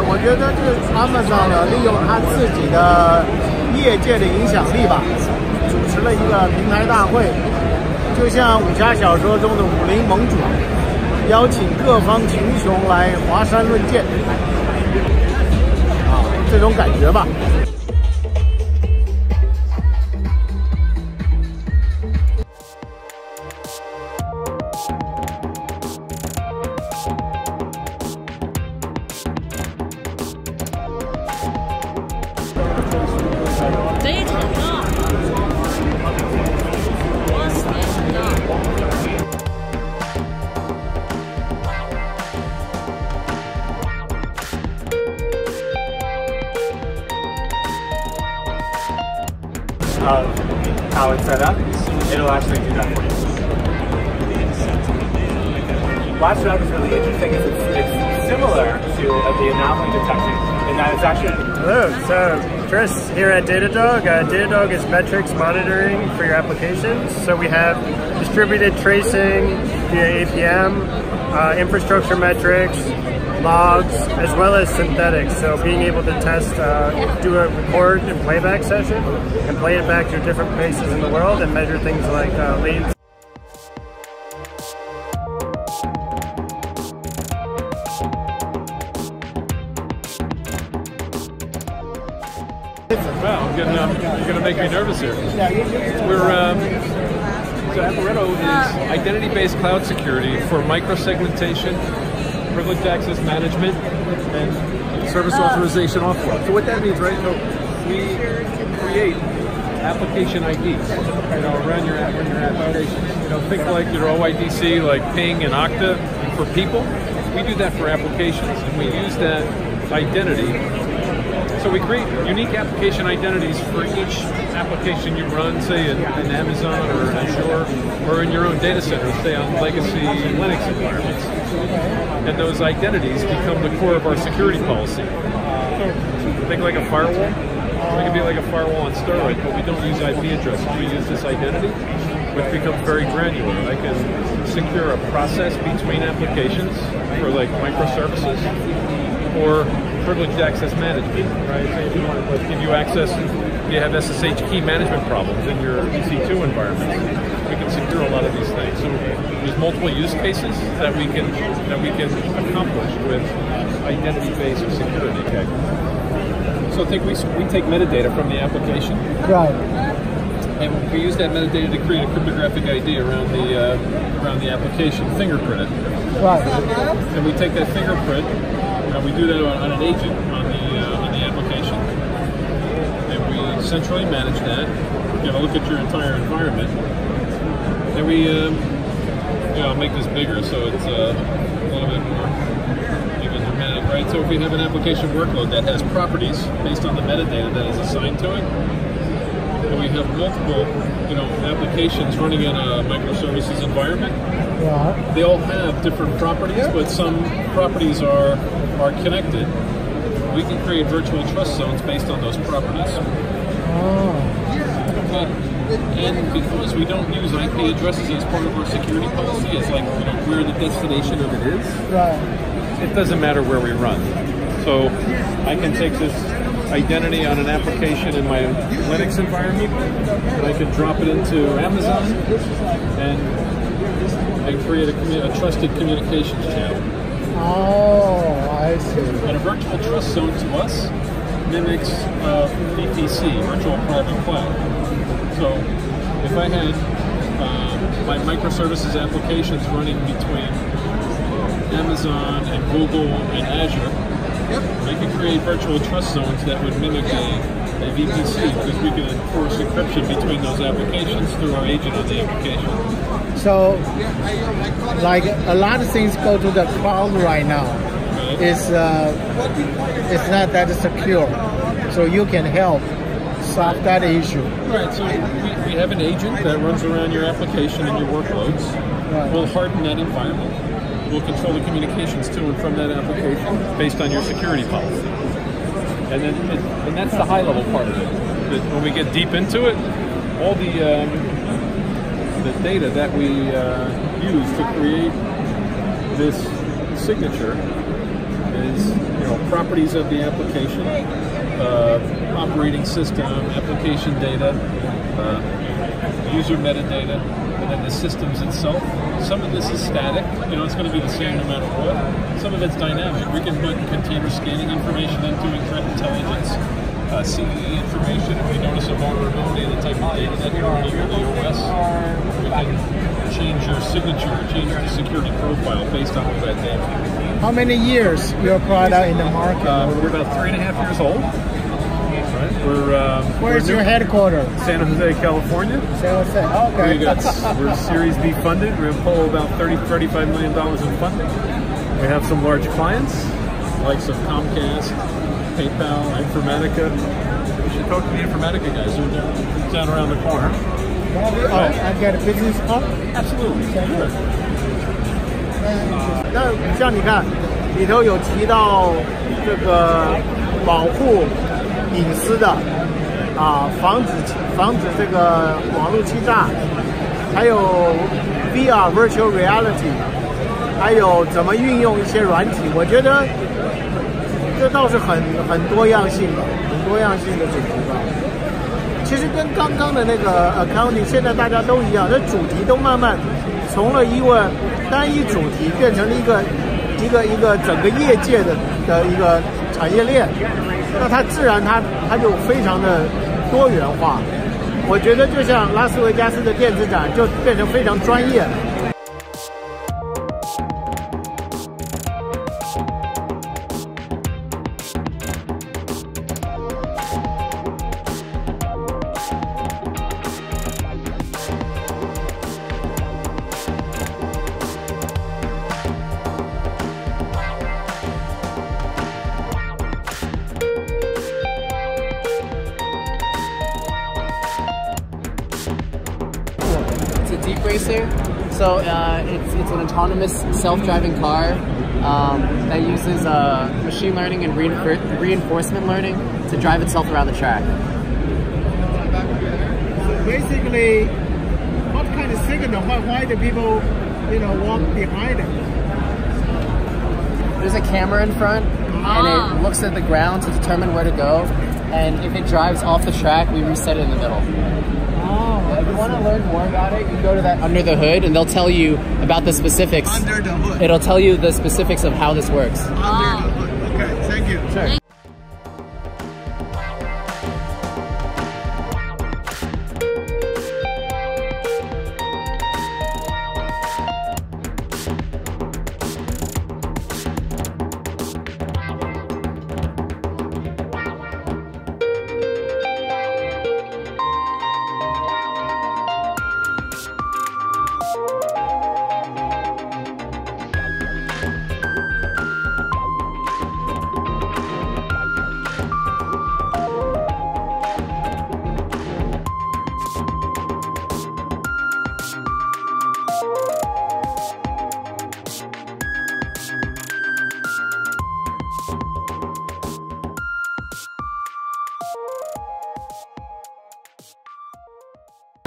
我觉得这 Amazon 呢，利用他自己的业界的影响力吧，主持了一个平台大会，就像武侠小说中的武林盟主，邀请各方群雄来华山论剑，这种感觉吧。How it's set up, it'll actually do that for you. Watchdog is really interesting. It's similar to the anomaly detection in that it's actually... Hello, so Chris here at Datadog. Datadog is metrics monitoring for your applications. So we have distributed tracing via APM, infrastructure metrics, logs, as well as synthetics. So being able to test, do a record and playback session and play it back to different places in the world and measure things like latency. Wow, you're gonna make me nervous here. So Amaretto is identity-based cloud security for microsegmentation, privileged access management, and service authorization offload. So what that means, right? So we create application IDs, around your applications. Think like your OIDC, like Ping and Okta for people. We do that for applications, and we use that identity. So we create unique application identities for each application you run, say in Amazon or Azure, or in your own data center, say on legacy Linux environments. And those identities become the core of our security policy. Think like a firewall. We can be like a firewall on steroids, but we don't use IP addresses. We use this identity, which becomes very granular. I can secure a process between applications for like microservices, or privileged access management, right? So if you want to give you access, you have SSH key management problems in your EC2 environment. We can secure a lot of these things. So there's multiple use cases that we can accomplish with identity-based security. Okay. So I think we take metadata from the application, right? And we use that metadata to create a cryptographic ID around the application, fingerprint it. Right. And we take that fingerprint. We do that on an agent on the application, and we centrally manage that. Look at your entire environment, and we I'll make this bigger so it's a little bit more even dramatic, right? So if we have an application workload that has properties based on the metadata that is assigned to it, and we have multiple applications running in a microservices environment. Yeah. They all have different properties, but some properties are connected. We can create virtual trust zones based on those properties. And because we don't use IP addresses as part of our security policy, it's like where the destination of it is. Right. It doesn't matter where we run. So I can take this identity on an application in my Linux environment, and I can drop it into Amazon and create a trusted communications channel. Oh, I see. And a virtual trust zone to us mimics VPC, virtual private cloud. So if I had my microservices applications running between Amazon and Google and Azure, I can create virtual trust zones that would mimic a VPC, because we can enforce encryption between those applications through our agent on the application. So, like a lot of things go to the cloud right now. Right. It's not that secure. So you can help solve that issue. Right. So we have an agent that runs around your application and your workloads. Right. We'll harden that environment. We'll control the communications to and from that application based on your security policy. And that's the high-level part of it. But when we get deep into it, all the data that we use to create this signature is, properties of the application, operating system, application data, user metadata, and then the systems itself. Some of this is static, it's going to be the same no matter what. Some of it's dynamic. We can put container scanning information into threat intelligence, CVE information. If we notice a vulnerability in the type of data that you're running with the OS, we can change your signature, change the security profile based on all that data. How many years your product in the market? We're about 3.5 years old. Right. Where's your headquarters? San Jose, California. San Jose. Okay. We're Series B funded. We're going to pull about $35 million in funding. We have some large clients, like some Comcast, PayPal, Informatica. We should talk to the Informatica guys. They're down around the corner. I got a business card? Absolutely. Sure. 那像你看，里头有提到这个保护隐私的防止这个网络欺诈，还有 VR virtual reality， 还有怎么运用一些软体。我觉得这倒是很多样性的，很多样性的主题吧。其实跟刚刚的那个 accounting， 现在大家都一样，这主题都慢慢从了一个单一主题变成了一个整个业界的一个产业链，那它自然它就非常的多元化。我觉得就像拉斯维加斯的电子展就变成非常专业。Deep Racer. So it's an autonomous self-driving car that uses machine learning and reinforcement learning to drive itself around the track. So basically, what kind of signal? Why do people, walk behind it? There's a camera in front, and it looks at the ground to determine where to go. And if it drives off the track, we reset it in the middle. If you want to learn more about it, you go to that under the hood, and they'll tell you about the specifics. Under the hood. It'll tell you the specifics of how this works. Under the hood. Okay, thank you. Sure.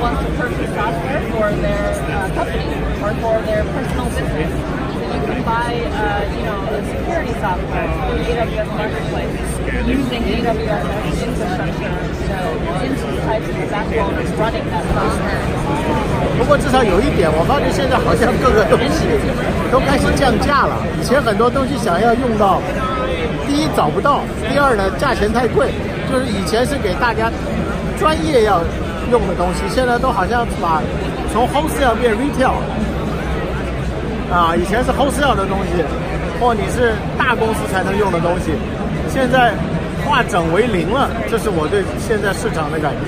Wants to purchase software for their company or for their personal business. You can buy, the security software through AWS Marketplace using AWS infrastructure. So Intuit types of the backbone is running that software. 不过至少有一点，我发现现在好像各个东西都开始降价了。以前很多东西想要用到，第一找不到，第二呢价钱太贵。就是以前是给大家专业要用的东西，现在都好像把从 wholesale 变 retail 以前是 wholesale 的东西，或你是大公司才能用的东西，现在化整为零了，这是我对现在市场的感觉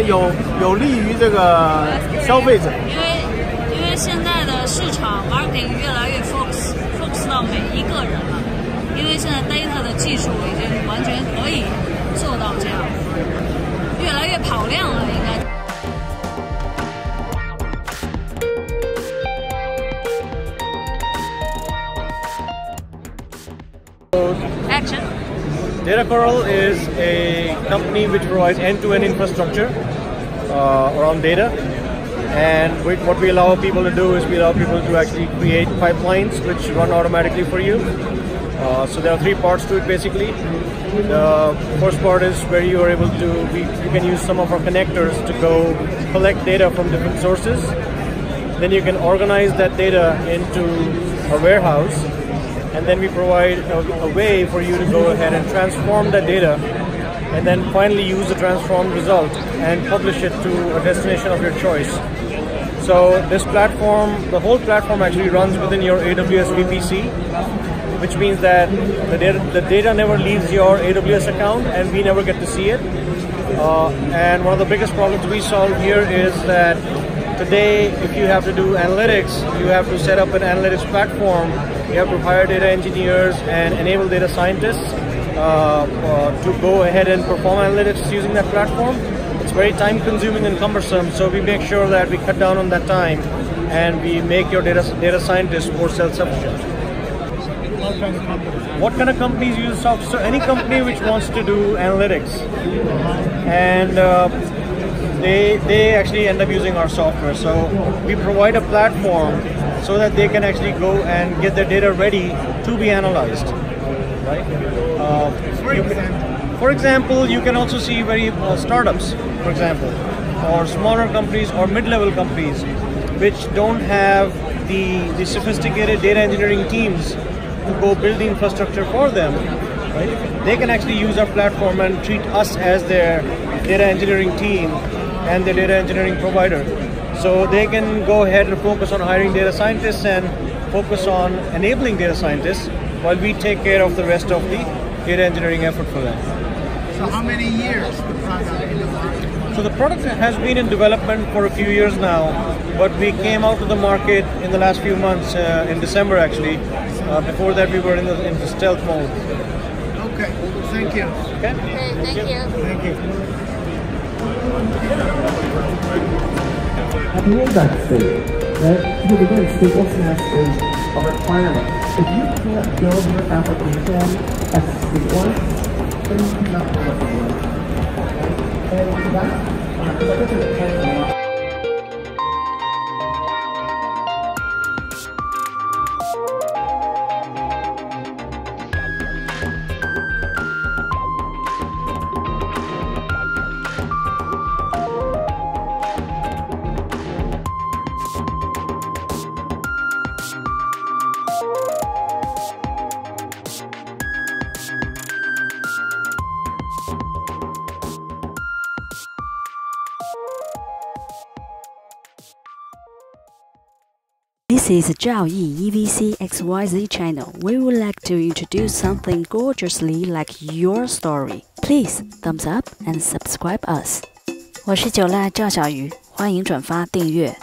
有利于这个消费者。因为现在的市场 marketing 越来越 focus 到每一个人了，因为现在 data 的技术已经完全可以做到这样，越来越跑量了，应该。Action. DataCoral is a company which provides end-to-end infrastructure around data. And what we allow people to do is we allow people to actually create pipelines which run automatically for you. So there are 3 parts to it basically. The first part is where you are able to, you can use some of our connectors to go collect data from different sources. Then you can organize that data into a warehouse, and then we provide a way for you to go ahead and transform that data, and then finally use the transformed result and publish it to a destination of your choice. So this platform, the whole platform actually runs within your AWS VPC, which means that the data never leaves your AWS account and we never get to see it. And one of the biggest problems we solve here is that today, if you have to do analytics, you have to set up an analytics platform, you have to hire data engineers and enable data scientists to go ahead and perform analytics using that platform. It's very time consuming and cumbersome, so we make sure that we cut down on that time and we make your data scientists more self-sufficient. What kind of companies use software? So any company which wants to do analytics, and they actually end up using our software. So we provide a platform so that they can actually go and get their data ready to be analyzed. Right? For example, you can also see very startups, for example, or smaller companies or mid-level companies which don't have the sophisticated data engineering teams to go build the infrastructure for them. Right? They can actually use our platform and treat us as their data engineering team and their data engineering provider. So they can go ahead and focus on hiring data scientists and focus on enabling data scientists while we take care of the rest of the data engineering effort for them. So how many years the product in the market? So the product has been in development for a few years now, but we came out to the market in the last few months, in December actually. Before that we were in the stealth mode. Okay, thank you. Okay, thank you. Thank you. At the index stage, to begin, sleeplessness is a requirement. If you can't build your application as sleepless, then you cannot build it. And that's This is Zhao Yi EVC XYZ channel. We would like to introduce something gorgeously like your story. Please thumbs up and subscribe us. 我是九辣赵小鱼，欢迎转发订阅。